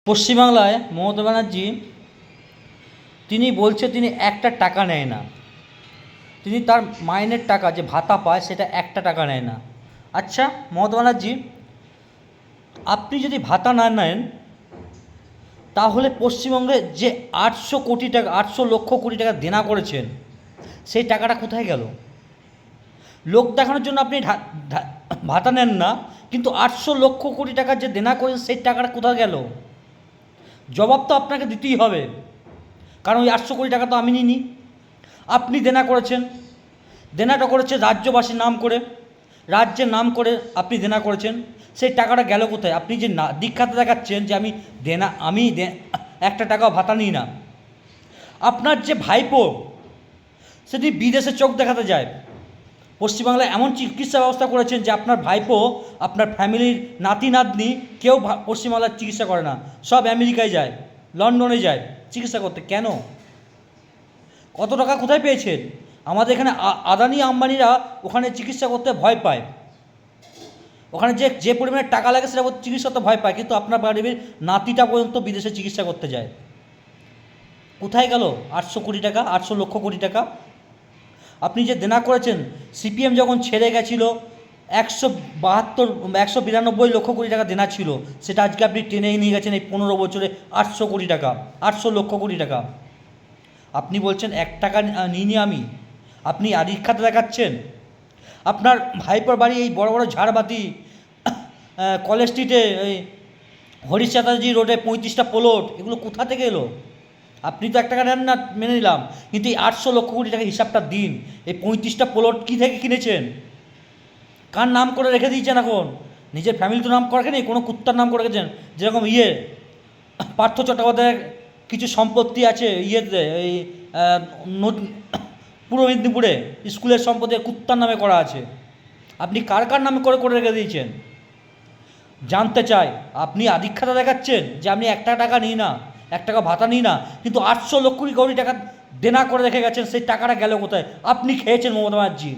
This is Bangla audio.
পশ্চিমবাংলায় মমতা ব্যানার্জি তিনি বলছে তিনি একটা টাকা নেয় না, তিনি তার মাইনের টাকা যে ভাতা পায় সেটা একটা টাকা নেয় না। আচ্ছা মমতা ব্যানার্জি, আপনি যদি ভাতা না নেন তাহলে পশ্চিমবঙ্গে যে 800 কোটি টাকা 800 লক্ষ কোটি টাকা দেনা করেছেন সেই টাকাটা কোথায় গেল? লোক দেখানোর জন্য আপনি ভাতা নেন না, কিন্তু 800 লক্ষ কোটি টাকা যে দেনা করেছেন সেই টাকাটা কোথায় গেল? জবাব তো আপনাকে দিতেই হবে, কারণ ওই 800 কোটি টাকা তো আমি নিইনি, আপনি দেনা করেছেন। দেনাটা করেছে রাজ্যবাসীর নাম করে, রাজ্যের নাম করে আপনি দেনা করেছেন। সেই টাকাটা গেল কোথায়? আপনি যে দীক্ষাতে দেখাচ্ছেন যে আমি একটা টাকাও ভাতা নিই না। আপনার যে ভাইপো সেটি বিদেশে চোখ দেখাতে যায়। পশ্চিমবাংলায় এমন চিকিৎসা ব্যবস্থা করেছেন যে আপনার ভাইপো, আপনার ফ্যামিলির নাতি নাতনি কেউ পশ্চিমবাংলার চিকিৎসা করে না, সব আমেরিকায় যায়, লন্ডনে যায় চিকিৎসা করতে। কেন? কত টাকা কোথায় পেয়েছেন? আমাদের এখানে আদানি আম্বানিরা ওখানে চিকিৎসা করতে ভয় পায়, ওখানে যে পরিমাণে টাকা লাগে সেটা চিকিৎসা করতে ভয় পায়, কিন্তু আপনার বাড়ির নাতিটা পর্যন্ত বিদেশে চিকিৎসা করতে যায়। কোথায় গেল 800 কোটি টাকা, 800 লক্ষ কোটি টাকা? আপনি যে দেনা করেছেন, সিপিএম যখন ছেড়ে গেছিল 192 লক্ষ কোটি টাকা দেনা ছিল, সেটা আজকে আপনি টেনে নিয়ে গেছেন এই 15 বছরে 800 কোটি টাকা, 800 লক্ষ কোটি টাকা। আপনি বলছেন 1 টাকা নিইনি আমি, আপনি আদিক্ষাতে দেখাচ্ছেন। আপনার ভাইপোর বাড়ি এই বড় বড় ঝাড়বাতি, কলেজ স্ট্রিটে, এই হরিশ চ্যাটার্জি রোডে 35টা প্লট, এগুলো কোথা থেকে এলো? আপনি তো 1 টাকা নেন না, মেনে নিলাম, কিন্তু এই 800 লক্ষ কোটি টাকা হিসাবটা দিন। এই 35টা প্লট কী থেকে কিনেছেন? কার নাম করে রেখে দিয়েছেন? এখন নিজের ফ্যামিলি তো নাম করে রেখে নেই, কোনো কুত্তার নাম করে রেখেছেন। যেরকম পার্থ চট্টোপাধ্যায়ের কিছু সম্পত্তি আছে এই পূর্ব মেদিনীপুরে স্কুলের সম্পত্তি কুত্তার নামে করা আছে। আপনি কার কার নামে করে রেখে দিয়েছেন? জানতে চাই। আপনি আদিক্ষাতা দেখাচ্ছেন যে আমি 1 টাকা নিই না, 1 টাকা ভাতা নিই না, কিন্তু 800 লক্ষ কোটি টাকা দেনা করে রেখে গেছেন। সেই টাকাটা গেল কোথায়? আপনি খেয়েছেন মমতা ব্যানার্জি।